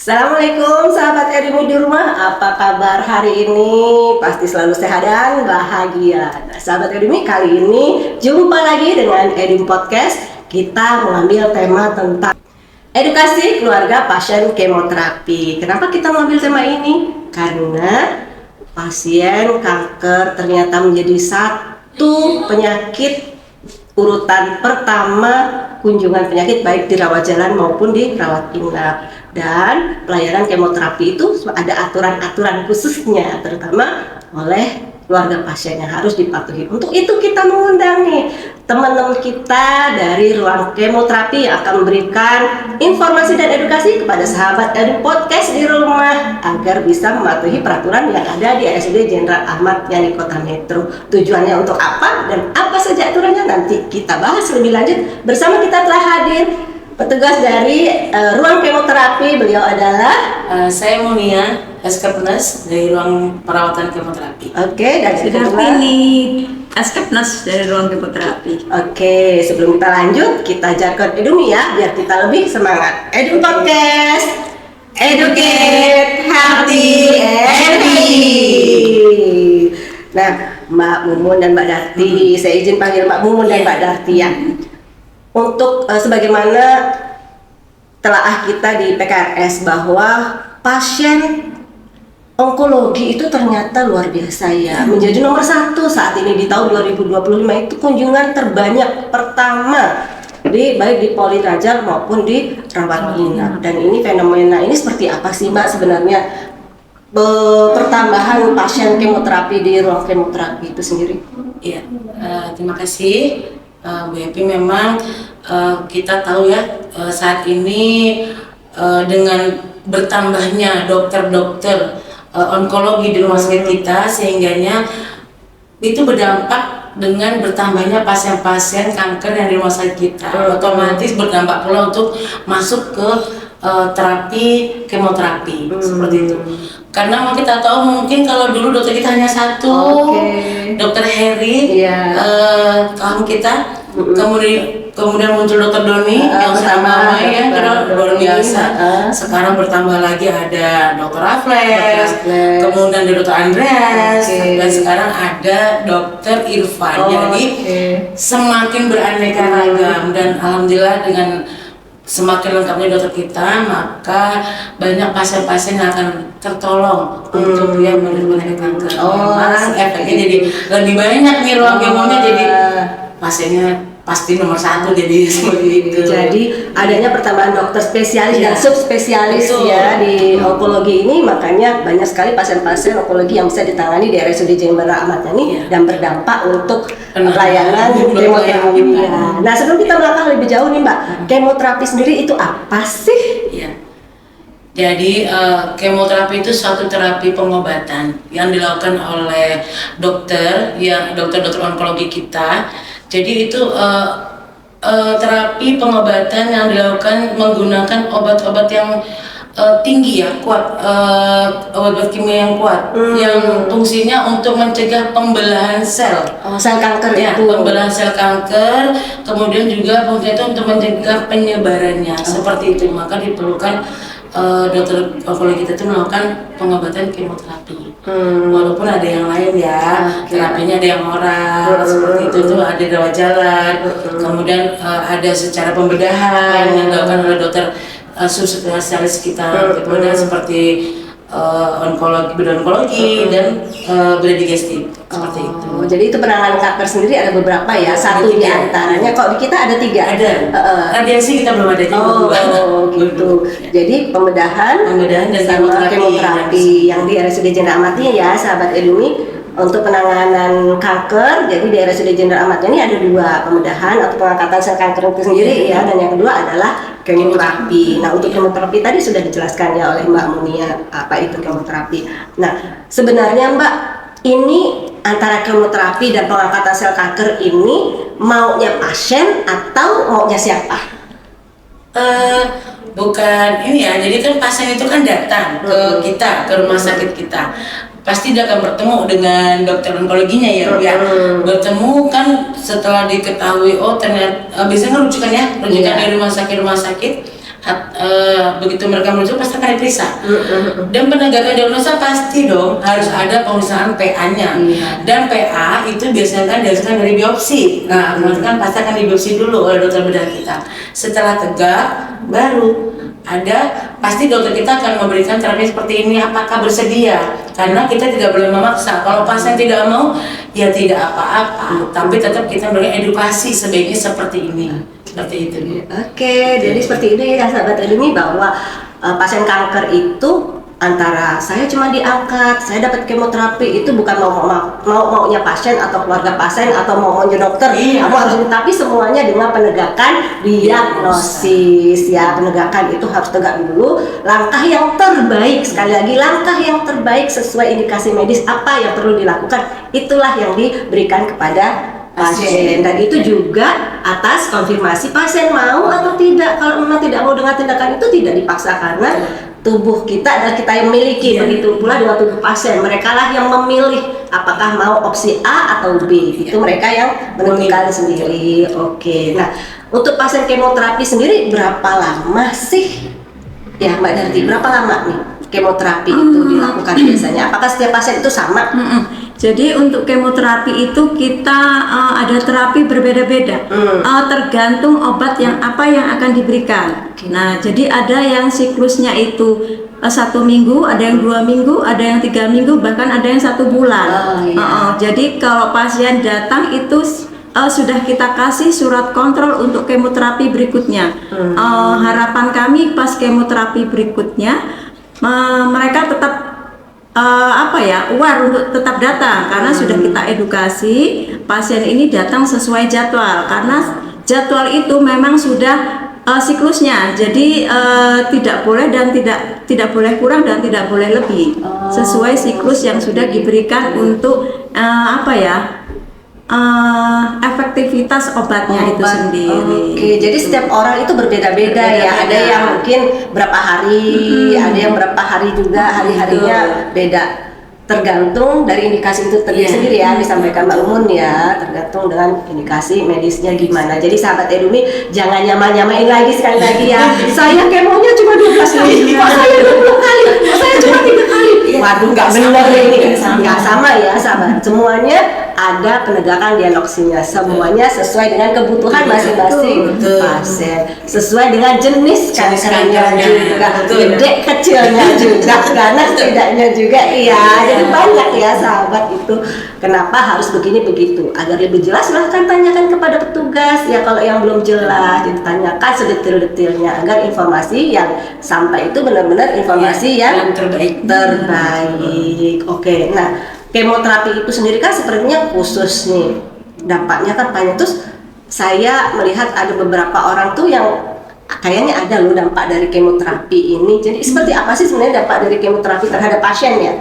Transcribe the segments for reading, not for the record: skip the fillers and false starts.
Assalamualaikum sahabat Edumi di rumah, apa kabar hari ini? Pasti selalu sehat dan bahagia. Nah, sahabat Edumi, kali ini jumpa lagi dengan Edumi Podcast. Kita mengambil tema tentang edukasi keluarga pasien kemoterapi. Kenapa kita mengambil tema ini? Karena pasien kanker ternyata menjadi satu penyakit urutan pertama kunjungan penyakit, baik di rawat jalan maupun di rawat inap. Dan pelayanan kemoterapi itu ada aturan-aturan khususnya, terutama oleh keluarga pasien yang harus dipatuhi. Untuk itu kita mengundang nih teman-teman kita dari ruang kemoterapi yang akan memberikan informasi dan edukasi kepada sahabat Edu Podcast di rumah agar bisa mematuhi peraturan yang ada di RSUD Jenderal Ahmad Yani Kota Metro. Tujuannya untuk apa dan apa saja aturannya nanti kita bahas lebih lanjut. Bersama kita telah hadir petugas dari ruang kemoterapi. Beliau adalah saya Munia, Askapnas dari ruang perawatan kemoterapi. Oke, dan Dartini, Askapnas dari ruang kemoterapi. Oke, sebelum kita lanjut, kita jargon Edumi ya, biar kita lebih semangat. Edu Podcast, educate, healthy, happy. Nah, Mbak Mumun dan Mbak Darti, saya izin panggil Mbak Mumun dan Mbak Darti ya. Untuk sebagaimana telaah kita di PKRS bahwa pasien onkologi itu ternyata luar biasa ya, menjadi nomor 1 saat ini di tahun 2025. Itu kunjungan terbanyak pertama baik di Polirajal maupun di rawat inap. Dan ini fenomena ini seperti apa sih Mbak sebenarnya, pertambahan pasien kemoterapi di ruang kemoterapi itu sendiri? Iya, terima kasih Bu Epi. Memang kita tahu ya, saat ini dengan bertambahnya dokter-dokter onkologi di rumah sakit kita, sehingganya itu berdampak dengan bertambahnya pasien-pasien kanker yang di rumah sakit kita, otomatis berdampak pula untuk masuk ke terapi kemoterapi seperti itu. Karena kita tahu mungkin kalau dulu dokter kita hanya satu, dokter Heri, kawan kita. Kemudian muncul dokter Doni yang sama ya, luar biasa. Sekarang bertambah lagi ada dokter Raffles, kemudian ada dokter Andreas, dan sekarang ada dokter Irfan. Jadi semakin beraneka ragam, dan alhamdulillah dengan semakin lengkapnya dokter kita, maka banyak pasien-pasien yang akan tertolong untuk yang menderita kanker. Efeknya jadi lebih banyak nih ruang kemonya, jadi pasiennya pasti nomor 1 jadi seperti itu. Jadi adanya pertambahan dokter spesialis dan subspesialis ya di onkologi ini, makanya banyak sekali pasien-pasien onkologi yang bisa ditangani di RSUD Jenderal Ahmad Yani dan berdampak untuk pelayanan kemoterapi. Nah, sebelum kita melangkah lebih jauh nih Mbak, kemoterapi sendiri itu apa sih? Iya. Jadi kemoterapi itu suatu terapi pengobatan yang dilakukan oleh dokter onkologi kita. Jadi itu terapi pengobatan yang dilakukan menggunakan obat-obat yang tinggi ya, kuat, obat kimia yang kuat, yang fungsinya untuk mencegah pembelahan sel. Sel kanker ya, itu. Pembelahan sel kanker, kemudian juga fungsinya itu untuk mencegah penyebarannya, seperti itu. Maka diperlukan dokter onkologi kita itu melakukan pengobatan kemoterapi. Walaupun ada yang lain ya, terapinya ada yang oral, seperti itu ada di rawat jalan. Kemudian ada secara pembedahan yang dilakukan oleh dokter subspesialis kita, kemudian seperti onkologi dan bedah digestif, seperti itu. Jadi itu penanganan kanker sendiri ada beberapa ya, satu di antaranya. Kok di kita ada 3? Ada. Radiasi kita belum ada juga. Gitu. Jadi pembedahan dan sama kemoterapi yang di RSUD Jenderal Ahmad Yani ya, sahabat Edumi. Untuk penanganan kanker, jadi di RSUD Jenderal Ahmad Yani ada 2, pembedahan atau pengangkatan sel kanker itu sendiri ya, dan yang kedua adalah kemoterapi. Nah, untuk kemoterapi tadi sudah dijelaskan ya oleh Mbak Munia apa itu kemoterapi. Nah, sebenarnya Mbak, ini antara kemoterapi dan pengangkatan sel kanker ini maunya pasien atau maunya siapa? Bukan ini ya, jadi kan pasien itu kan datang ke kita, ke rumah sakit kita. pasti dia akan bertemu dengan dokter onkologinya ya, ya. Bertemu kan setelah diketahui oh ternyata biasanya rujukan ya, rujukan dari rumah sakit begitu mereka merujuk pasti akan diperiksa. Dan penegakan diagnosa pasti dong harus ada pemeriksaan PA-nya. Dan PA itu biasanya kan dihasilkan dari biopsi. Nah, kan pasti akan dibiopsi dulu oleh dokter bedah kita. Setelah tegak, baru pasti dokter kita akan memberikan terapi seperti ini, apakah bersedia, karena kita tidak boleh memaksa. Kalau pasien tidak mau ya tidak apa-apa, tapi tetap kita berikan edukasi sebaiknya seperti ini, seperti itu. Oke, jadi seperti ini ya sahabat Edumi, bahwa pasien kanker itu antara saya cuma diangkat, saya dapat kemoterapi, itu bukan maunya pasien atau keluarga pasien atau maunya dokter. Kamu harus, tapi semuanya dengan penegakan diagnosis ya. Penegakan itu harus tegak dulu. Langkah yang terbaik, sekali lagi langkah yang terbaik sesuai indikasi medis apa yang perlu dilakukan, itulah yang diberikan kepada pasien. Dan itu juga atas konfirmasi pasien mau atau tidak. Kalau memang tidak mau dengan tindakan itu, tidak dipaksa, karena tubuh kita adalah kita yang miliki. Begitu pula dengan tubuh pasien, mereka lah yang memilih apakah mau opsi A atau B. Itu mereka yang menentukan sendiri. Oke. Nah, untuk pasien kemoterapi sendiri berapa lama sih ya Mbak Darti, berapa lama nih kemoterapi itu dilakukan biasanya? Apakah setiap pasien itu sama? Jadi untuk kemoterapi itu kita ada terapi berbeda-beda, tergantung obat yang akan diberikan. Nah, jadi ada yang siklusnya itu 1 minggu, ada yang 2 minggu, ada yang 3 minggu, bahkan ada yang 1 bulan. Jadi kalau pasien datang itu sudah kita kasih surat kontrol untuk kemoterapi berikutnya. Harapan kami pas kemoterapi berikutnya mereka tetap aware untuk tetap datang, karena sudah kita edukasi pasien ini datang sesuai jadwal, karena jadwal itu memang sudah siklusnya, jadi tidak boleh dan tidak boleh kurang dan tidak boleh lebih, sesuai siklus yang sudah diberikan untuk efektivitas obatnya itu sendiri. Oke, jadi setiap orang itu berbeda-beda ya. Ada yang mungkin berapa hari, ada yang berapa hari juga, hari-harinya beda. Tergantung dari indikasi itu sendiri ya, disampaikan Mbak Umun ya, tergantung dengan indikasi medisnya gimana. Jadi sahabat Edumi, jangan nyamain lagi sekali lagi ya. Saya kemonya cuma 12 kali, saya 20 kali, saya cuma 3 kali. Waduh, nggak benar ini, nggak sama ya sahabat. Semuanya ada penegakan diagnosisnya, semuanya sesuai dengan kebutuhan masing-masing pasien, sesuai dengan jenis kankernya juga, gede kecilnya juga, ganas tidaknya juga, iya. Jadi banyak ya sahabat itu. Kenapa harus begini begitu? Agar lebih jelas silahkan tanyakan kepada petugas ya. Kalau yang belum jelas ditanyakan sedetil-detilnya, agar informasi yang sampai itu benar-benar informasi yang terbaik. Oke, nah kemoterapi itu sendiri kan sepertinya khusus nih, dampaknya kan banyak. Terus saya melihat ada beberapa orang tuh yang kayaknya ada loh dampak dari kemoterapi ini. Jadi seperti apa sih sebenarnya dampak dari kemoterapi terhadap pasien ya?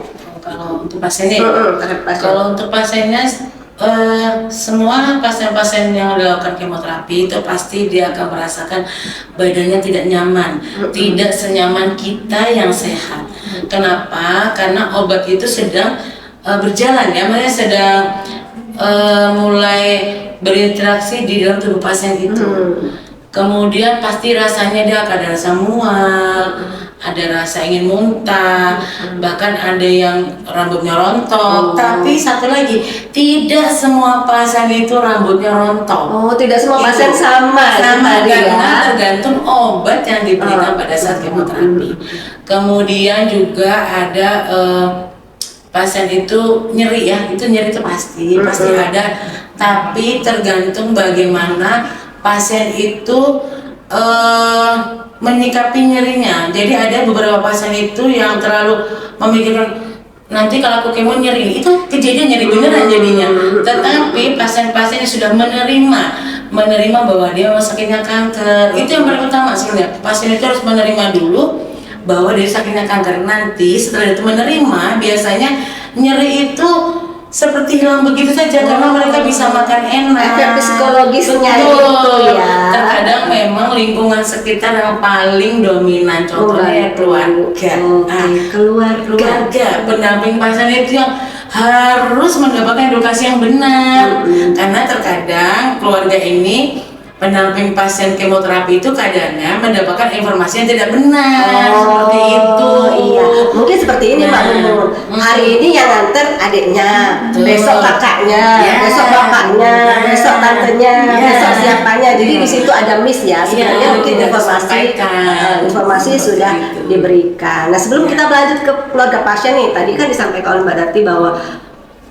Kalau untuk pasiennya, kalau untuk pasiennya semua pasien-pasien yang dilakukan kemoterapi itu pasti dia akan merasakan badannya tidak nyaman, tidak senyaman kita yang sehat. Kenapa? Karena obat itu sedang berjalan ya, maksudnya sedang mulai berinteraksi di dalam tubuh pasien itu. Kemudian pasti rasanya dia akan ada rasa mual, ada rasa ingin muntah, bahkan ada yang rambutnya rontok. Tapi satu lagi, tidak semua pasien itu rambutnya rontok. Tidak semua pasien sama karena tergantung obat yang diberikan pada saat kemoterapi. Kemudian juga ada pasien itu nyeri ya, itu nyeri itu pasti ada, tapi tergantung bagaimana pasien itu menyikapi nyerinya. Jadi ada beberapa pasien itu yang terlalu memikirkan nanti kalau aku kemo nyeri, itu kejadian nyeri beneran jadinya. Tetapi pasien-pasien yang sudah menerima bahwa dia sakitnya kanker, itu yang paling utama sebenarnya. Pasien itu harus menerima dulu bahwa dia sakitnya kanker. Nanti setelah itu menerima, biasanya nyeri itu seperti hilang begitu saja, karena mereka bisa makan enak. Efek psikologisnya itu ya. Terkadang memang lingkungan sekitar yang paling dominan, contohnya keluarga. Keluarga, pendamping pasien itu yang harus mendapatkan edukasi yang benar. Karena terkadang keluarga ini pendamping pasien kemoterapi itu kadangnya mendapatkan informasi yang tidak benar seperti itu. Iya, mungkin seperti ini Mbak Nunung. Hari ini yang nganter adiknya, besok kakaknya, besok bapaknya, besok tantenya, besok siapanya. Jadi di situ ada miss ya. Sebenarnya mungkin informasi sudah diberikan. Nah, sebelum kita berlanjut ke keluarga pasien nih, tadi kan disampaikan oleh Mbak Darti bahwa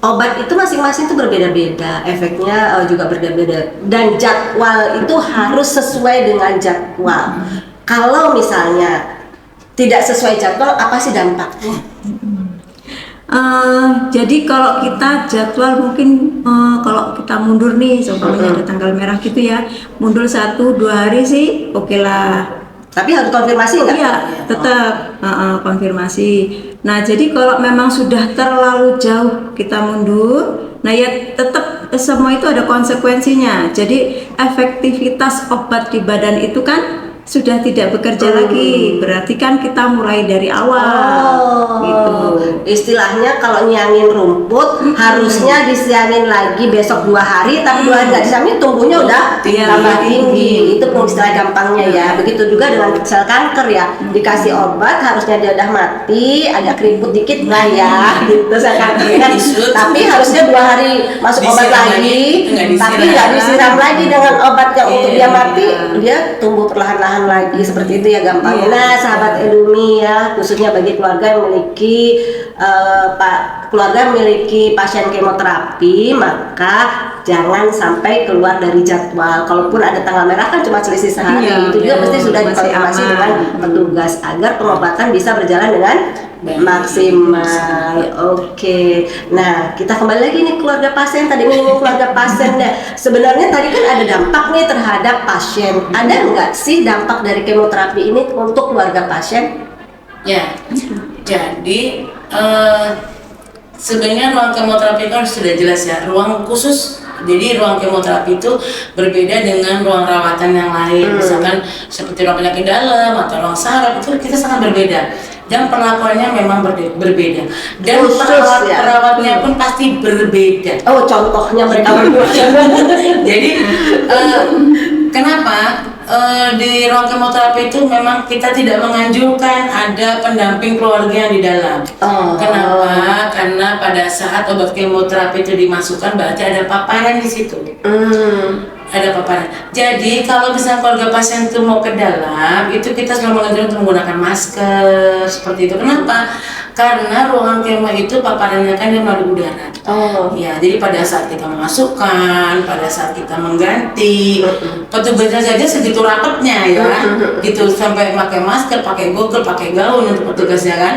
obat itu masing-masing itu berbeda-beda, efeknya juga berbeda-beda, dan jadwal itu harus sesuai dengan jadwal. Kalau misalnya tidak sesuai jadwal, apa sih dampaknya? Jadi kalau kita jadwal mungkin kalau kita mundur nih, contohnya ada tanggal merah gitu ya, mundur 1-2 hari sih oke lah. Tapi harus konfirmasi nggak? Iya, tetap konfirmasi. Nah, jadi kalau memang sudah terlalu jauh kita mundur, nah ya tetap semua itu ada konsekuensinya. Jadi efektivitas obat di badan itu kan sudah tidak bekerja lagi, berarti kan kita mulai dari awal. Gitu. Istilahnya kalau nyangin rumput harusnya disiangin lagi besok 2 hari, tapi 2 hari nggak disiangin tumbuhnya udah tambah tinggi. Itu istilah gampangnya ya. Begitu juga dengan sel kanker ya, dikasih obat harusnya dia udah mati, agak keriput dikit lah ya, gitu sel kanker kan. Tapi harusnya 2 hari masuk obat lagi, tapi nggak disiram lagi dengan obat yang untuk dia mati, dia tumbuh perlahan-lahan lagi, seperti itu ya gampangnya. Nah, sahabat Edumi ya, khususnya bagi keluarga yang memiliki keluarga memiliki pasien kemoterapi, maka jangan sampai keluar dari jadwal. Kalaupun ada tanggal merah kan cuma selisih sehari, itu juga pasti sudah dikonfirmasi dengan petugas agar pengobatan bisa berjalan dengan maksimal. Oke. Nah, kita kembali lagi nih keluarga pasien. Tadi menyinggung keluarga pasien deh. Sebenarnya tadi kan ada dampak nih terhadap pasien. Ada nggak sih dampak dari kemoterapi ini untuk keluarga pasien? Ya. Jadi sebenarnya ruang kemoterapi kan sudah jelas ya, ruang khusus. Jadi ruang kemoterapi itu berbeda dengan ruang rawatan yang lain, misalkan seperti ruang penyakit dalam atau ruang saraf, itu kita sangat berbeda. Dan perlakuannya memang berbeda. Dan perawatnya pun pasti berbeda. Oh, contohnya mereka berdua. Jadi kenapa di ruang kemoterapi itu memang kita tidak menganjurkan ada pendamping keluarga yang di dalam. Kenapa? Karena pada saat obat kemoterapi itu dimasukkan berarti ada paparan di situ. Ada paparan. Jadi kalau misalnya keluarga pasien itu mau ke dalam, itu kita selalu menganjurkan untuk menggunakan masker seperti itu. Kenapa? Karena ruangan kemo itu paparannya kan dia melalui udara. Ya, jadi pada saat kita memasukkan, pada saat kita mengganti, petugasnya saja segitu rapatnya ya, gitu sampai pakai masker, pakai goggle, pakai gaun untuk petugasnya kan.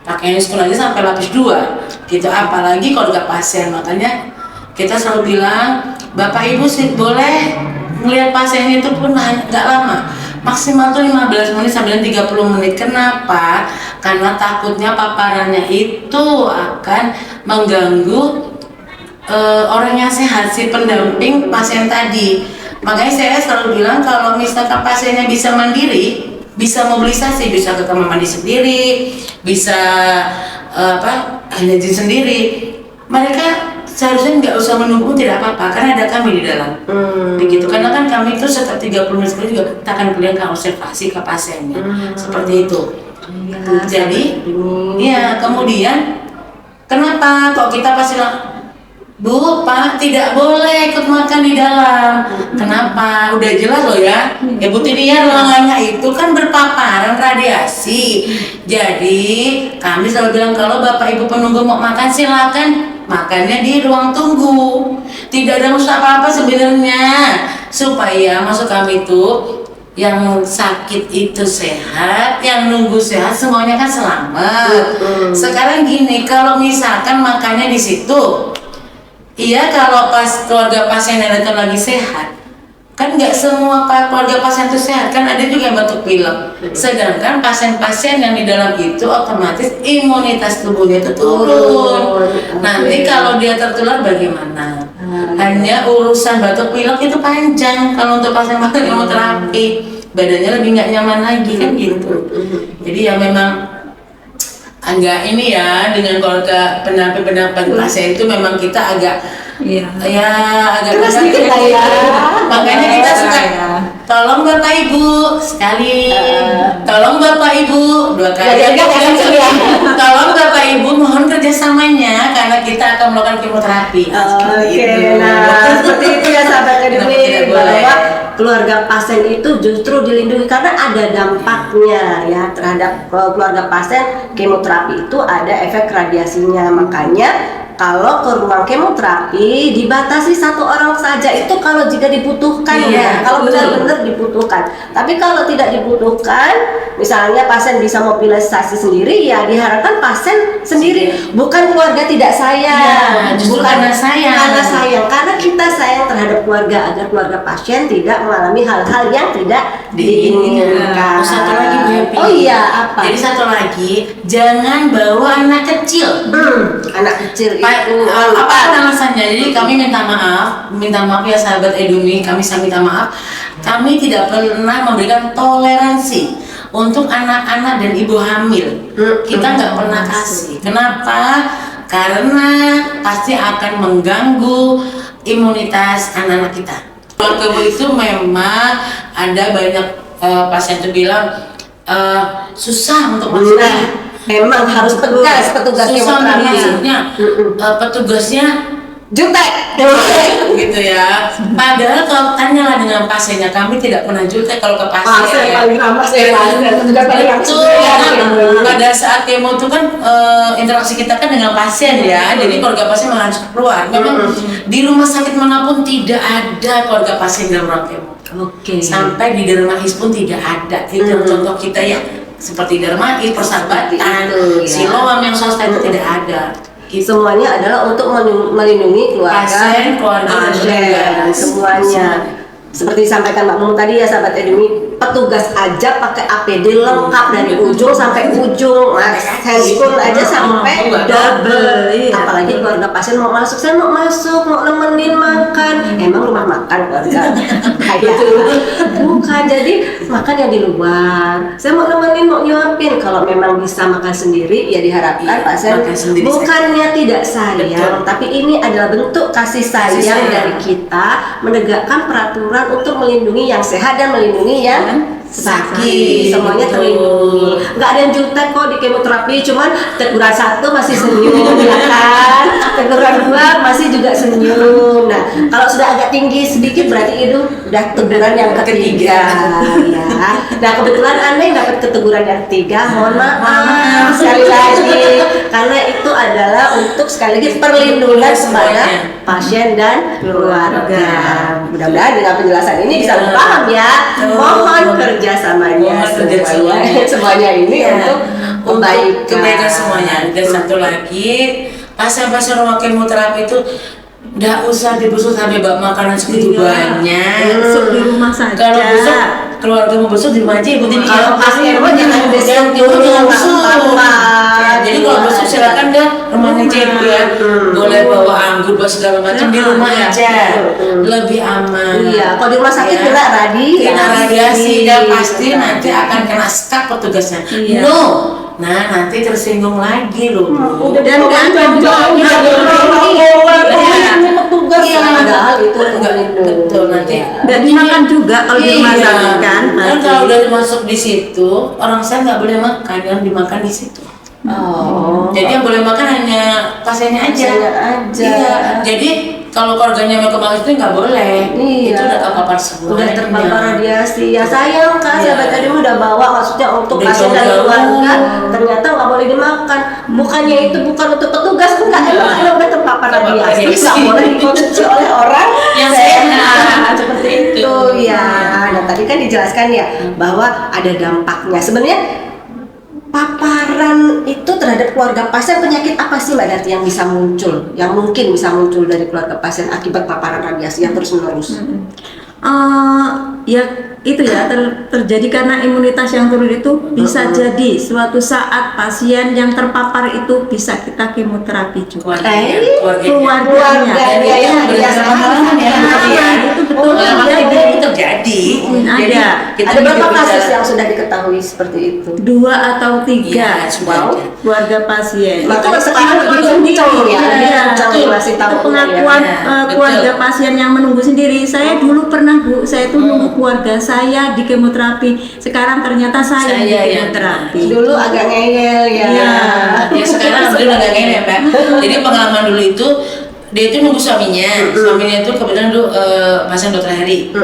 Pakai masker aja sampai lapis 2 gitu, apalagi keluarga pasien. Makanya kita selalu bilang, Bapak Ibu sih boleh melihat pasien itu pun nggak lama, maksimal tuh 15 menit sampai 30 menit. Kenapa? Karena takutnya paparannya itu akan mengganggu orang yang sehat, si pendamping pasien tadi. Makanya saya selalu bilang kalau misalkan pasiennya bisa mandiri, bisa mobilisasi, bisa ke kamar mandi sendiri, bisa hygiene sendiri, mereka seharusnya nggak usah menunggu, tidak apa-apa karena ada kami di dalam. Begitu, karena kan kami itu setiap 30 menit sekali juga kita akan kelihatan observasi ke pasiennya. Seperti itu. Jadi ya, kemudian kenapa kok kita pasti Bu, Pak, tidak boleh ikut makan di dalam. Kenapa? Udah jelas loh ya. Ya Bu Tini ya, ruangannya itu kan berpaparan radiasi. Jadi kami selalu bilang kalau Bapak Ibu penunggu mau makan silakan makannya di ruang tunggu. Tidak ada masalah apa-apa sebenarnya. Supaya masuk kami itu yang sakit itu sehat, yang nunggu sehat, semuanya kan selamat. Sekarang gini, kalau misalkan makannya di situ, iya, kalau pas keluarga pasien yang datang lagi sehat, kan nggak semua keluarga pasien itu sehat, kan ada juga yang batuk pilek. Sedangkan pasien-pasien yang di dalam itu otomatis imunitas tubuhnya itu turun. Nanti kalau dia tertular bagaimana? Hanya urusan batuk pilek itu panjang kalau untuk pasien-pasien kemoterapi, badannya lebih nggak nyaman lagi kan gitu. Jadi ya memang agak ini ya, dengan keluarga pendamping pasien itu memang kita agak Iya. Ya agak Keras berat dikit lah ya. Makanya kita suka Ya. tolong Bapak Ibu sekali, tolong Bapak Ibu dua kali, tolong Bapak Ibu mohon kerjasamanya karena kita akan melakukan kemoterapi. Oke, nah seperti itu ya sahabat Kenapa tidak akademik, boleh? bahwa keluarga pasien itu justru dilindungi karena ada dampaknya ya terhadap keluarga pasien. Kemoterapi itu ada efek radiasinya, makanya kalau ke ruang kemoterapi dibatasi satu orang saja itu kalau jika dibutuhkan ya, kalau benar-benar dibutuhkan. Tapi kalau tidak dibutuhkan, misalnya pasien bisa mobilisasi sendiri, ya diharapkan pasien sendiri, bukan keluarga tidak sayang, Ya, justru bukan karena sayang. karena kita sayang terhadap keluarga agar keluarga pasien tidak mengalami hal-hal yang tidak diinginkan. Oh, satu lagi Bu Happy. Oh iya, apa? Jadi satu lagi, jangan bawa anak kecil. Anak kecil itu Apa alasannya? Jadi kami minta maaf ya sahabat Edumi, kami sangat minta maaf. Kami tidak pernah memberikan toleransi untuk anak-anak dan ibu hamil. Kita nggak pernah kasih. Kenapa? Karena pasti akan mengganggu imunitas anak-anak kita. Keluarga itu memang ada banyak pasien itu bilang susah untuk masuk. Memang harus tegas petugas Susah kemoterapi. maksudnya petugasnya Jutek. gitu ya. Padahal kalau tanyalah dengan pasiennya, kami tidak pernah jutek kalau ke pasien. Paling ramah saya juga paling Betul, karena pada saat kemo itu kan interaksi kita kan dengan pasien ya, jadi keluarga pasien malah harus keluar. Memang di rumah sakit manapun tidak ada keluarga pasien dalam ruang kemo. Oke. Sampai di Dermahis pun tidak ada. Itu contoh kita ya, seperti Dermahis, Persahabatan, Itu, ya. Siloam yang swasta itu tidak ada. Semuanya adalah untuk melindungi keluarga Pasien, keluarga, pasien, semuanya. Seperti disampaikan Mbak Mung tadi ya sahabat Edumi, petugas aja pakai APD lengkap dari ujung sampai ujung, handphone aja sampai double. Apalagi keluarga pasien mau masuk, saya mau masuk, mau nemenin makan. Emang rumah makan keluarga? Kayak bukan, jadi makan yang di luar. Saya mau nemenin, mau nyuapin. Kalau memang bisa makan sendiri, ya diharapkan pasien makan sendiri bukannya tidak sayang, Betul. tapi ini adalah bentuk kasih sayang sayang. dari kita menegakkan peraturan untuk melindungi yang sehat dan melindungi yang sakit. Semuanya Betul. terlindungi. Nggak ada yang jutek kok di kemoterapi, cuman teguran 1 masih senyum ya kan, teguran 2 masih juga senyum. Nah kalau sudah agak tinggi sedikit berarti itu udah teguran yang ketiga ya. Nah kebetulan Anda yang dapat keteguran yang ketiga, mohon maaf sekali lagi, karena itu adalah untuk sekali lagi perlindungan kepada pasien dan keluarga. Mudah-mudahan dengan penjelasan ini bisa lebih paham ya. Mohon kerjasamanya semuanya ini untuk kebaikan semuanya. Dan satu lagi, pasien-pasien rumah kemoterapi itu nggak usah dibusuk sampai bawa makanan segitu banyak. Besok di rumah saja. Kalau busuk, keluarga mau busuk di rumah aja ikutin Kalau pasien mah jangan besok jangan busuk. apa-apa. Jadi kalau busuk silakan deh rumahnya cek ya. Boleh bawa anggur buat segala macam di rumah aja. Lebih aman. Iya, kalau di rumah sakit kena radiasi dan pasti nanti akan kena skak petugasnya. Iya. No. Nah, nanti tersinggung lagi loh. Dan nggak ada petugas padahal itu Betul nanti. nggak dimakan juga kalau di rumah sakit kan. Kan kalau udah masuk di situ, orang saya nggak boleh makan, yang dimakan di situ. Oh. Jadi yang boleh makan hanya pasiennya aja. Iya. Jadi kalau keluarganya mau kembali itu nggak boleh. Iya. Itu udah terpapar semua. Udah terpapar radiasi. Ya sayang kan, Iya. sahabat tadi udah bawa maksudnya untuk Udah pasien dan jauh-jauh. keluarga, ternyata nggak boleh dimakan. Bukannya itu bukan untuk petugas, enggak, emang udah terpapar radiasi, nggak boleh dikonsumsi oleh orang Yang sehat. sehat. Seperti itu ya. Nah tadi kan dijelaskan ya bahwa ada dampaknya. Sebenarnya paparan itu terhadap keluarga pasien, penyakit apa sih Mbak Dati yang bisa muncul, yang mungkin bisa muncul dari keluarga pasien akibat paparan radiasi yang terus menerus? Ya itu ya terjadi karena imunitas yang turun itu bisa jadi suatu saat pasien yang terpapar itu bisa kita kemoterapi juga. Keluarganya Itu betul. itu betul Itu terjadi. ada. Jadi Kita Ada berapa juga kasus bicara- yang sudah diketahui seperti itu? 2 atau 3 Iya, sudah ada. keluarga pasien. Makanya sekarang lebih kencang ya, lebih Iya, kencang betul. masih tahu Itu pengakuan ya. Betul. keluarga pasien yang menunggu sendiri. Saya dulu pernah Bu, saya itu nunggu keluarga saya di kemoterapi. Sekarang ternyata saya Saya di yang kemoterapi. Dulu agak ngeyel ya. Iya. Ya sekarang alhamdulillah nggak gini ya Pak. Jadi pengalaman dulu itu dia itu nunggu suaminya itu kebetulan dulu pasien dokter Heri.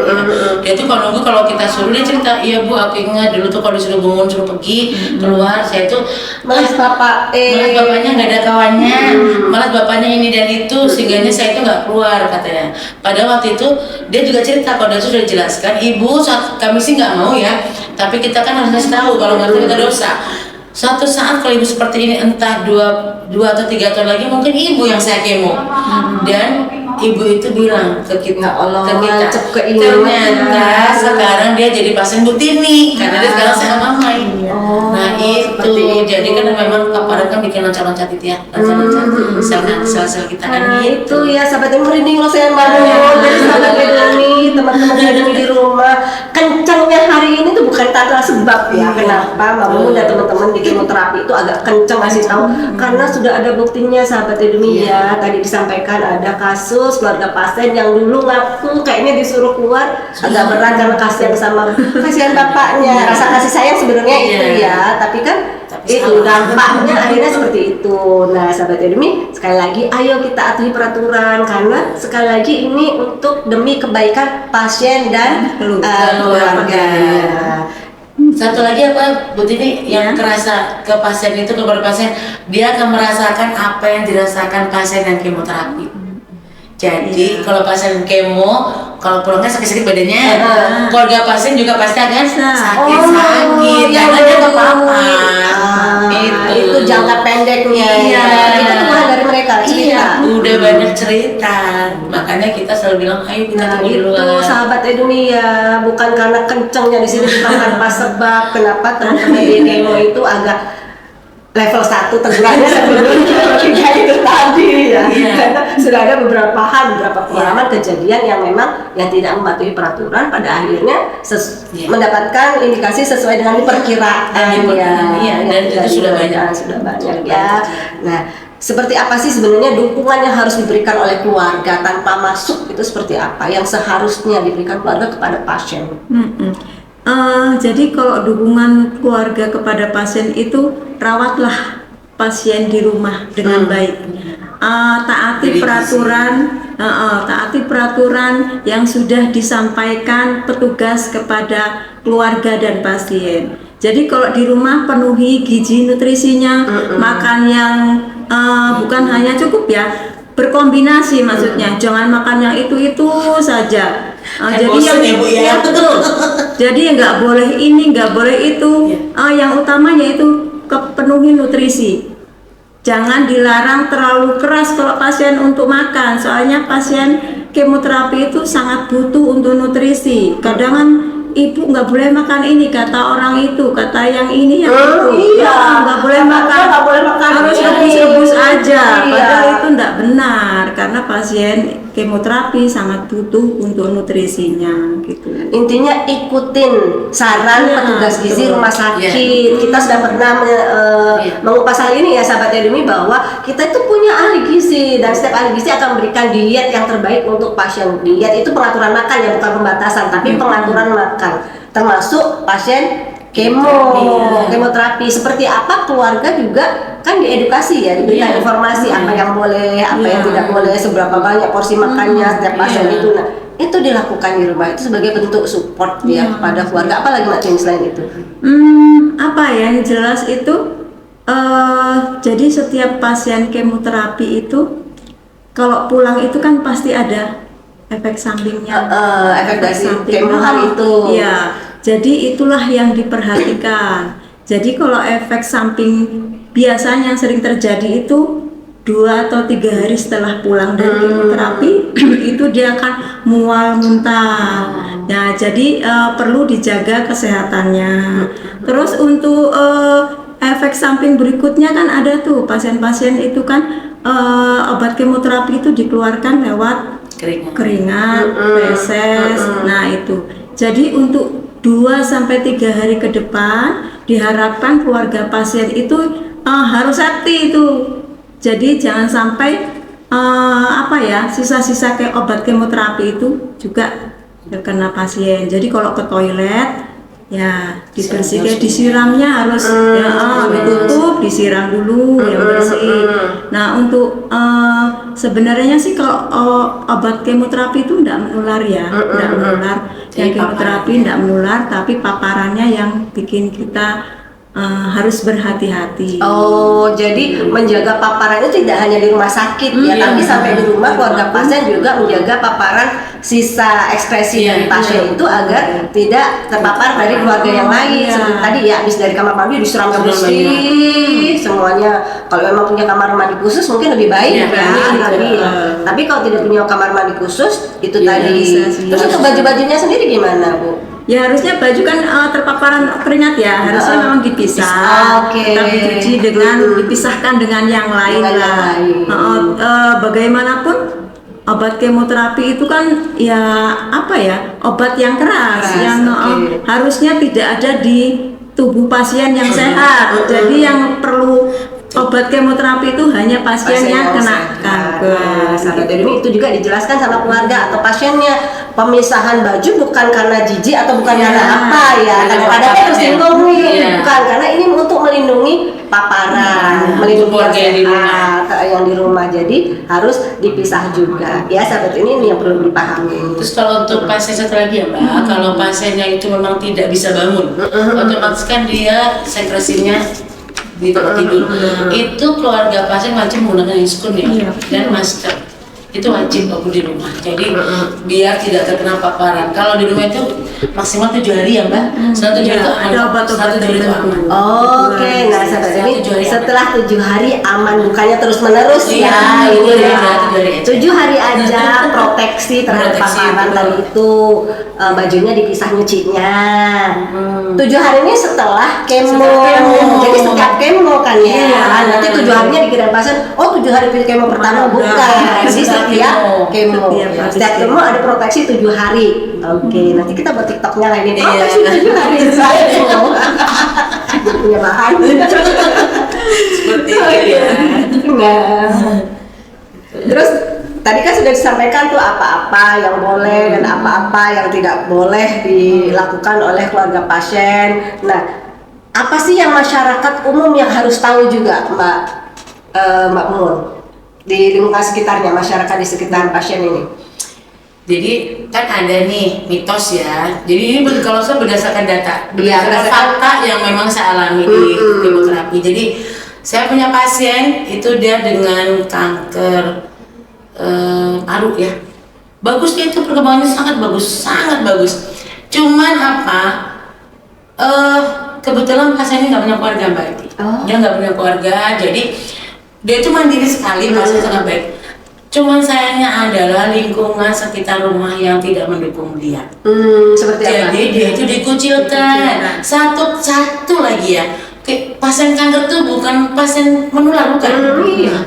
Dia tuh kalau nunggu, kalau kita suruh dia cerita, iya Bu aku ingat dulu tuh kalau disuruh bangun suruh pergi keluar, saya tuh Malas bapak malah bapaknya nggak ada kawannya, malah bapaknya ini dan itu, sehingganya saya itu nggak keluar katanya. Pada waktu itu dia juga cerita, kalau dia tuh sudah dijelaskan, ibu kami sih nggak mau ya, tapi kita kan harus kasih tahu kalau nggak tahu kita dosa. Suatu saat kalau ibu seperti ini, entah 2 atau 3 tahun lagi mungkin ibu yang saya kemo. Dan ibu itu bilang ke kita, Ya Allah, mancep keinginan. ternyata sekarang dia jadi pasien Butini karena dia sekarang saya mamai. Oh, Nah seperti itu, itu. jadi kan memang kemarin kan bikin loncat-loncat itu ya, loncat-loncat sel-sel kita kan Nah gitu. itu ya sahabat yang merinding loh saya bangun dari sahabat Edoni, teman-teman Edoni di rumah. Kencangnya hari ini tuh bukan tanpa sebab ya. Kenapa Mbak Mumun dan teman-teman di kemoterapi itu agak kencang ngasih tahu? Karena sudah ada buktinya sahabat Edoni ya. Tadi disampaikan ada kasus keluarga pasien yang dulu ngaku kayaknya disuruh keluar agak berat karena kasihan sama kasihan bapaknya. Rasa kasih sayang sebenarnya itu ya, tapi kan Tapi itu salah. dampaknya akhirnya seperti itu. Nah, sahabat Edemi, sekali lagi ayo kita atuhi peraturan karena sekali lagi ini untuk demi kebaikan pasien dan keluarga. Satu lagi apa Bu Tini yang kerasa ke pasien itu, kepada pasien dia akan merasakan apa yang dirasakan pasien yang kemoterapi. Jadi kalau pasien kemo, kalau pulangnya sakit-sakit badannya, keluarga pasien juga pasti akan sakit-sakit, ya karena dia nggak apa-apa. Itu jangka pendeknya. Iya. Itu keluar dari mereka Iya, cerita. udah banyak cerita. Makanya kita selalu bilang, ayo kita Nah tunggu itu dulu. sahabat Eduni ya, bukan karena kencengnya di sini, bukan tanpa sebab. Kenapa teman-teman di kemo itu agak level 1 tegurannya sebelumnya kayak itu tadi ya. Iya. Karena sudah ada beberapa hal, beberapa pengalaman kejadian yang memang yang tidak mematuhi peraturan pada akhirnya Iya. mendapatkan indikasi sesuai dengan perkiraan ya. Iya, dan Yang itu sudah banyak. sudah banyak ya. Nah, seperti apa sih sebenarnya dukungan yang harus diberikan oleh keluarga tanpa masuk itu seperti apa yang seharusnya diberikan keluarga kepada pasien? Jadi kalau dukungan keluarga kepada pasien itu rawatlah pasien di rumah dengan baik. Taati Jadi taati peraturan yang sudah disampaikan petugas kepada keluarga dan pasien. Jadi kalau di rumah penuhi gizi nutrisinya, makan yang bukan hanya cukup ya, berkombinasi maksudnya, jangan makan yang itu saja. Jadi bosen ya, Bu, ya? betul. Jadi nggak boleh ini, nggak boleh itu. Yang utamanya itu penuhi nutrisi. Jangan dilarang terlalu keras kalau pasien untuk makan. Soalnya pasien kemoterapi itu sangat butuh untuk nutrisi. Kadang kan ibu nggak boleh makan ini, kata orang itu, kata yang ini yang itu. Iya, Nggak boleh makan, nggak boleh makan harus ini. rebus-rebus aja. Iya. Padahal itu nggak benar karena pasien kemoterapi sangat butuh untuk nutrisinya gitu. Intinya ikutin saran petugas gizi rumah sakit. Kita sudah pernah mengupas hal ini ya sahabat Edumi, bahwa kita itu punya ahli gizi dan setiap ahli gizi akan memberikan diet yang terbaik untuk pasien. Diet itu pengaturan makan ya, bukan pembatasan, tapi pengaturan makan termasuk pasien kemoterapi. Seperti apa keluarga juga kan diedukasi ya, diberikan informasi apa yang boleh, apa yang tidak boleh, seberapa banyak porsi makannya setiap pasien itu. Nah, itu dilakukan di rumah itu sebagai bentuk support ya kepada keluarga. Apalagi Mbak Tin selain itu? Apa ya yang jelas itu jadi setiap pasien kemoterapi itu kalau pulang itu kan pasti ada efek sampingnya. Efek dari kemo hari itu. Iya. Jadi itulah yang diperhatikan. Jadi kalau efek samping biasanya yang sering terjadi itu 2 atau 3 hari setelah pulang dari kemoterapi itu dia akan mual, muntah. Nah, jadi perlu dijaga kesehatannya. Terus untuk efek samping berikutnya kan ada tuh pasien-pasien itu kan obat kemoterapi itu dikeluarkan lewat keringat, feses. Nah, itu. Jadi untuk 2-3 hari ke depan diharapkan keluarga pasien itu harus safety itu. Jadi jangan sampai sisa-sisa kayak obat kemoterapi itu juga terkena pasien. Jadi kalau ke toilet ya dibersihkan, disiramnya harus ditutup, disiram dulu yang bersih. Nah untuk sebenarnya sih kalau obat kemoterapi itu tidak menular ya, tidak menular. Yang kemoterapi tidak menular, tapi paparannya yang bikin kita harus berhati-hati. Oh, jadi menjaga paparan itu tidak hanya di rumah sakit ya, tapi sampai di rumah keluarga pasien juga menjaga paparan sisa ekspresi dari pasien itu agar tidak terpapar dari keluarga yang lain. Seperti tadi ya, habis dari kamar mandi disiram bersih semuanya. Kalau memang punya kamar mandi khusus mungkin lebih baik lagi. Tapi kalau tidak punya kamar mandi khusus itu tadi. Terus untuk baju-bajunya sendiri gimana, Bu? Ya harusnya baju kan terpaparan keringat ya, harusnya memang dipisah. Kita dicuci dengan dipisahkan dengan yang lain lah. Bagaimanapun obat kemoterapi itu kan obat yang keras, yang harusnya tidak ada di tubuh pasien yang sehat. Jadi yang perlu obat kemoterapi itu hanya pasien yang kena kanker. Jadi itu juga dijelaskan sama keluarga atau pasiennya. Pemisahan baju bukan karena jijik atau bukan karena apa ya. Kadang-kadang harus tersinggung nih, bukan, karena ini untuk melindungi paparan, melindungi yang di rumah. Jadi harus dipisah juga. Ya, sahabat, ini yang perlu dipahami. Terus kalau untuk pasien satu lagi ya Mbak, kalau pasiennya itu memang tidak bisa bangun, otomatis kan dia sekresinya di tempat tidur. Itu keluarga pasien wajib menggunakan inskun ya, dan masker. Itu wajib aku di rumah. Jadi biar tidak terkena paparan. Kalau di rumah itu maksimal 7 hari ya Mbak. Setelah 7 hari itu ada obat-obat itu aman. Oke, nah sahabat, ini setelah 7 hari aman, bukannya terus menerus ya. Ini ya 7 hari aja proteksi terhadap paparan tadi itu. Bajunya dipisah nyucinya. 7 hari ini setelah kemo. Jadi setiap kemo kan ya. Nanti 7 harinya dikira pasien, 7 hari kemo pertama bukan. Setiap kemo ada proteksi 7 hari. Oke, nanti kita buat TikToknya lah ini. Proteksi 7 hari saya punya bahan. Seperti itu ya. Nah, terus tadi kan sudah disampaikan tuh apa-apa yang boleh dan apa-apa yang tidak boleh dilakukan oleh keluarga pasien. Nah, apa sih yang masyarakat umum yang harus tahu juga, Mbak Mun? Di lingkungan sekitarnya, masyarakat di sekitar pasien ini. Jadi kan ada nih mitos ya. Jadi ini kalau saya berdasarkan data, berdasarkan fakta yang memang saya alami di kemoterapi. Jadi saya punya pasien itu dia dengan kanker paru ya. Bagus, dia itu perkembangannya sangat bagus. Cuman kebetulan pasien ini nggak punya keluarga Mbak Eti. Dia nggak punya keluarga, jadi dia itu mandiri sekali, pasien sangat baik. Cuman sayangnya adalah lingkungan sekitar rumah yang tidak mendukung dia. Seperti apa? Jadi dia itu dikucilkan. Satu lagi ya. Pasien kanker tuh bukan pasien menular, bukan.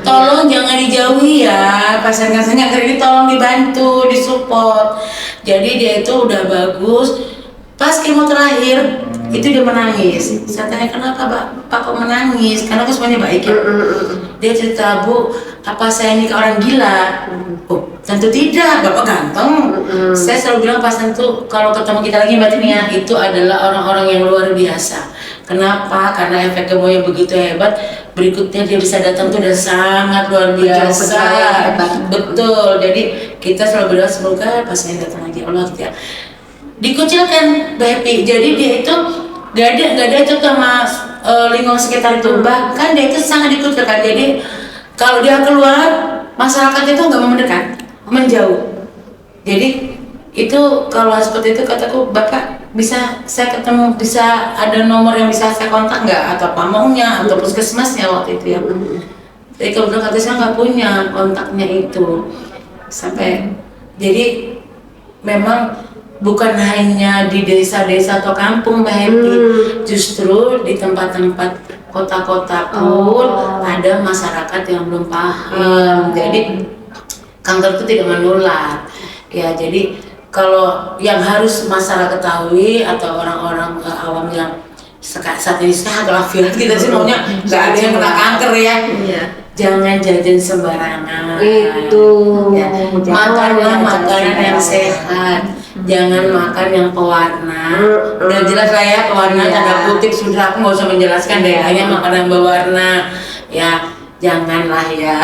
Tolong jangan dijauhi ya. Pasien kanker ini tolong dibantu, disupport. Jadi dia itu udah bagus. Pas kemo terakhir itu dia menangis. Saya tanya, kenapa Pak kok menangis? Karena aku semuanya baik ya. Dia cerita, Bu, apa saya ini orang gila? Oh, tentu tidak, Bapak ganteng. Saya selalu bilang pasien tuh kalau ketemu kita lagi Mbak Tini ya, itu adalah orang-orang yang luar biasa. Kenapa? Karena efek kemonya begitu hebat. Berikutnya dia bisa datang tuh dan sangat luar biasa. Betul. Jadi kita selalu berdoa semoga pasien datang lagi. Allah ya. Dikucilkan Happy, jadi dia itu gak ada itu sama lingkungan sekitar itu, bahkan dia itu sangat dikucilkan. Jadi kalau dia keluar, masyarakat itu nggak mau mendekat, menjauh. Jadi itu kalau seperti itu kataku, Bapak bisa saya ketemu, bisa ada nomor yang bisa saya kontak nggak, atau pamongnya atau puskesmasnya waktu itu ya. Jadi kebetulan kata saya nggak punya kontaknya itu sampai. Jadi memang bukan hanya di desa-desa atau kampung Mbak Happy, justru di tempat-tempat kota-kota pun ada masyarakat yang belum paham. Jadi kanker itu tidak menular. Ya, jadi kalau yang harus masyarakat ketahui atau orang-orang awam yang saat ini sehat walafiat kita sih maunya nggak ada yang kena kanker ya. Iya. Jangan jajan sembarangan. Itu. Ya, makanlah makanan yang sehat. Jangan makan yang pewarna. Udah jelas lah ya pewarna tanda kutip, sudah aku nggak usah menjelaskan deh. Hanya makanan berwarna. Ya janganlah ya.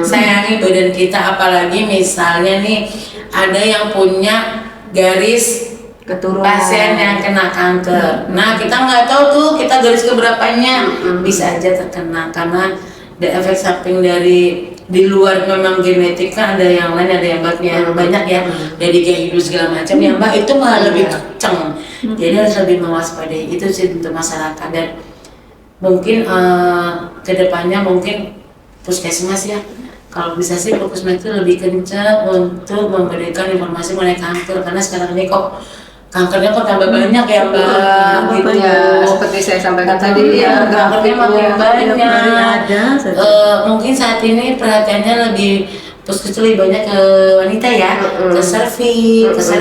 Sayangi badan kita, apalagi misalnya nih ada yang punya garis Keturunan. pasien yang kena kanker. Nah kita nggak tahu tuh kita garis keberapanya, bisa aja terkena karena ada efek samping dari di luar. Memang genetik kan ada yang lain, ada yang banyak ya dari gaya hidup segala macam. Yang mbak itu malah lebih kenceng. Jadi harus lebih mewaspadai itu sih untuk masyarakat. Dan mungkin kedepannya mungkin puskesmas ya, kalau bisa sih puskesmas itu lebih kencang untuk memberikan informasi mengenai kanker, karena sekarang ini kok kankernya kok tambah banyak ya mbak, gitu Ya, seperti saya sampaikan tadi ya, kankernya makin banyak. Ada saja. Mungkin saat ini perhatiannya lebih puskesmas lebih banyak ke wanita ya, ke serviks,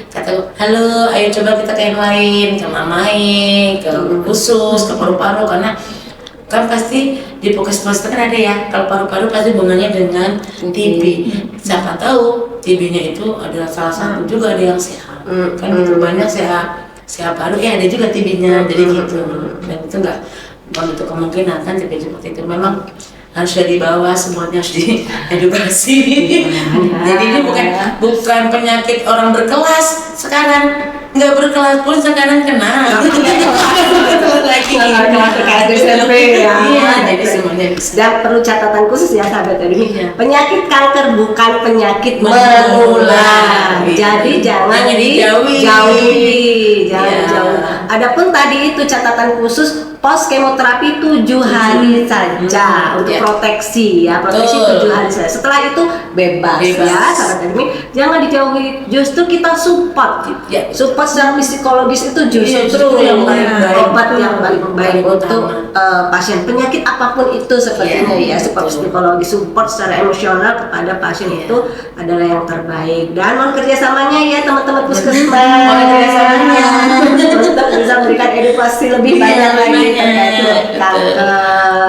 kata halo, ayo coba kita ke yang lain, ke mamai, ke usus, ke paru-paru, karena kan pasti di puskesmas itu kan ada ya, kalau paru-paru pasti hubungannya dengan TB. Siapa tahu TB-nya itu adalah salah satu juga ada yang sehat, kan gitu banyak sehat paru ya ada juga TB-nya, jadi gitu. Dan itu nggak untuk kemungkinan kan TB seperti itu memang harus dari bawah, semuanya harus diedukasi. Jadi ini bukan penyakit orang berkelas sekarang, nggak berkelas pun sekarang kena. Lagi iya, jadi semuanya bisa. Dan perlu catatan khusus ya sahabat ini, Iya. penyakit kanker bukan penyakit menular. Jadi jangan dijauhi. Jangan Iya. dijauhi. Adapun tadi itu catatan khusus pos kemoterapi 7 hari saja untuk proteksi ya, proteksi Betul. 7 hari saja. Setelah itu bebas. Ya sahabat ini, jangan dijauhi. Justru kita support. Ya. Support secara psikologis itu Iya, justru justru yang paling baik. obat yang paling baik Paling untuk utama. pasien penyakit apapun itu sepertinya ya, support betul. psikologi, support secara emosional kepada pasien itu adalah yang terbaik. Dan mohon kerjasamanya ya teman-teman puskesmas, Mohon kerjasamanya. untuk bisa memberikan edukasi lebih banyak lagi terkait kanker.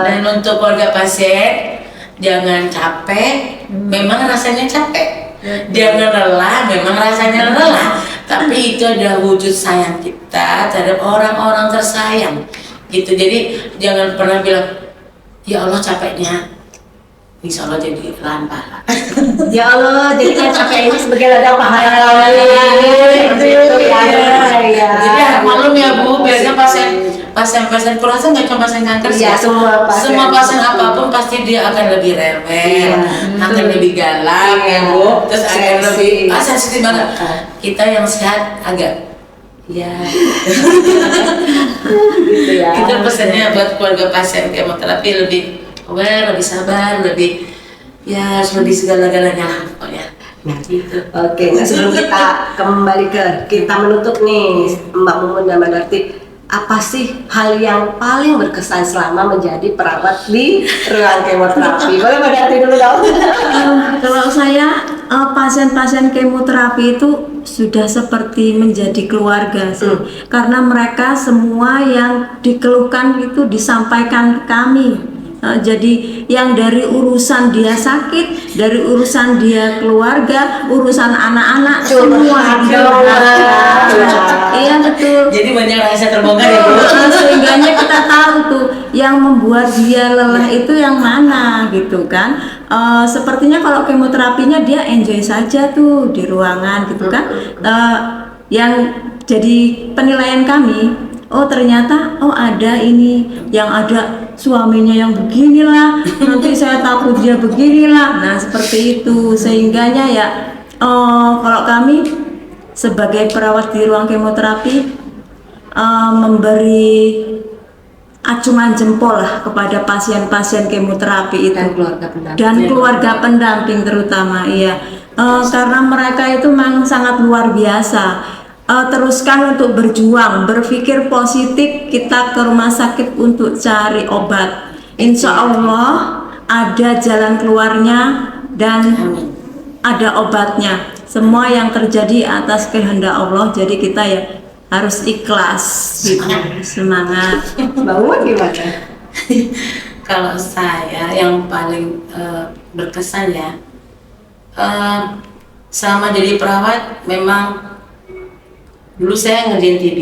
Dan untuk keluarga pasien jangan capek, memang rasanya capek. Jangan lelah, memang rasanya lelah. Tapi itu adalah wujud sayang kita terhadap orang-orang tersayang. Gitu. Jadi jangan pernah bilang, ya Allah capeknya, insya Allah jadi pahala. Ya Allah, jadikan capek ini sebagai ladang pahala. Seperti itu ya. Jadi maklum ya Bu, biasanya pasien kurasa nggak cuma pasien kanker sih. Iya, semua pasien. Apapun pasti dia akan lebih rewel, akan lebih galak ya Bu, terus akan lebih sensitif banget. Kita yang sehat agak ya. Gitu ya. Itu pesannya buat keluarga pasien kemoterapi, lebih aware, lebih sabar, lebih ya harus lebih segala-galanya lah pokoknya. Nah, Gitu. Oke, nah sebelum kita kembali kita menutup nih Mbak Mumun dan Mbak Darti, apa sih hal yang paling berkesan selama menjadi perawat di ruang kemoterapi? Boleh Mbak Darti dulu dong? Kalau saya pasien-pasien kemoterapi itu sudah seperti menjadi keluarga sih, karena mereka semua yang dikeluhkan itu disampaikan ke kami. Jadi yang dari urusan dia sakit, dari urusan dia keluarga, urusan anak-anak semua dibahas. Iya betul. Jadi banyak rahasia terbongkar ya Bu. Sehingga kita tahu tuh yang membuat dia lelah itu yang mana gitu kan. Sepertinya kalau kemoterapinya dia enjoy saja tuh di ruangan gitu kan. Yang jadi penilaian kami, oh ternyata ada ini yang ada suaminya yang beginilah, nanti saya takut dia beginilah. Nah seperti itu, sehingganya ya kalau kami sebagai perawat di ruang kemoterapi memberi acungan jempol lah kepada pasien-pasien kemoterapi itu dan keluarga pendamping terutama iya, karena mereka itu memang sangat luar biasa. Teruskan untuk berjuang, berpikir positif, kita ke rumah sakit untuk cari obat. Insya Allah ada jalan keluarnya dan ada obatnya. semua yang terjadi atas kehendak Allah, jadi kita ya harus ikhlas gitu. Semangat. Bangun gimana? Kalau saya yang paling berkesan ya, selama jadi perawat memang dulu saya ngerjain TB.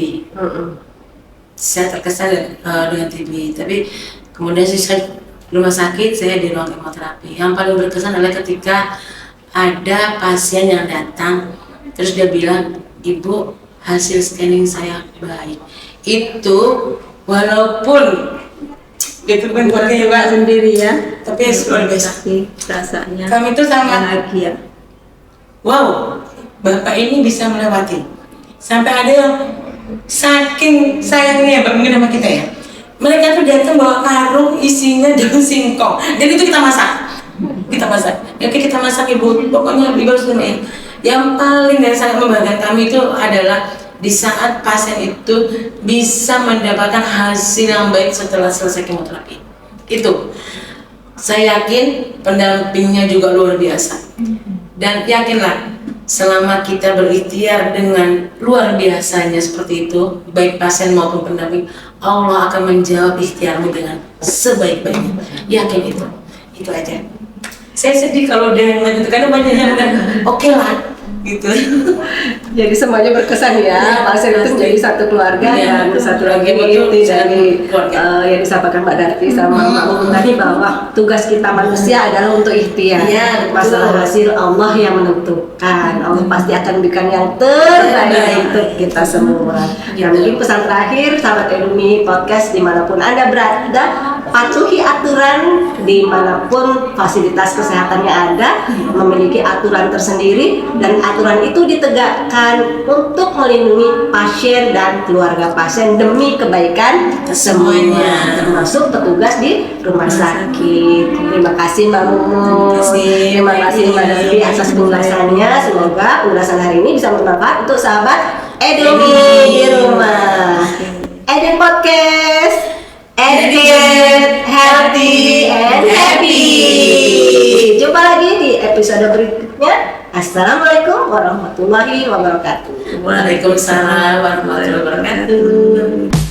Saya terkesan dengan TB, tapi kemudian saya rumah sakit, saya di ruang kemoterapi. Yang paling berkesan adalah ketika ada pasien yang datang, terus dia bilang, "Ibu, hasil scanning saya baik." Itu walaupun itu kan pakai Sendiri ya, tapi luar biasa. rasanya Kami itu sangat bahagia. wow, bapak ini bisa melewati. Sampai ada yang saking sayangnya mungkin sama kita ya. Mereka tuh datang bawa karung isinya daun singkong. Dan itu kita masak. Ya kita masak ibu. Pokoknya ibu harus nemuin. Yang paling dan sangat membanggakan kami itu adalah di saat pasien itu bisa mendapatkan hasil yang baik setelah selesai kemoterapi. Itu saya yakin pendampingnya juga luar biasa. Dan yakinlah, selama kita berikhtiar dengan luar biasanya seperti itu, baik pasien maupun pendamping, Allah akan menjawab ikhtiarmu dengan sebaik-baiknya. Yakin itu aja. Saya sedih kalau dia yang lanjut, karena banyak yang oke lah gitu. Jadi semuanya berkesan ya. Pasien itu menjadi satu keluarga. Ya, Dan satu lagi betul, mengikuti dari keluarga. yang disampaikan Mbak Darti sama Mbak Umu tadi, bahwa tugas kita manusia adalah untuk ikhtiar. Ya, betul. Masalah hasil Allah yang menentukan. Allah pasti akan berikan yang terbaik untuk kita semua. Ya, Dan mungkin pesan terakhir sahabat Edumi Podcast dimanapun Anda berada, patuhi aturan dimanapun fasilitas kesehatannya ada, memiliki aturan tersendiri, dan aturan itu ditegakkan untuk melindungi pasien dan keluarga pasien demi kebaikan semuanya, termasuk petugas di rumah sakit. Terima kasih Mbak Mumu, terima kasih Mbak Darti atas penjelasannya. Semoga ulasan hari ini bisa bermanfaat untuk sahabat Edumi di rumah. Eden Podcast, educate, healthy, and happy. Jumpa lagi di episode berikutnya. Assalamualaikum warahmatullahi wabarakatuh. Waalaikumsalam warahmatullahi wabarakatuh.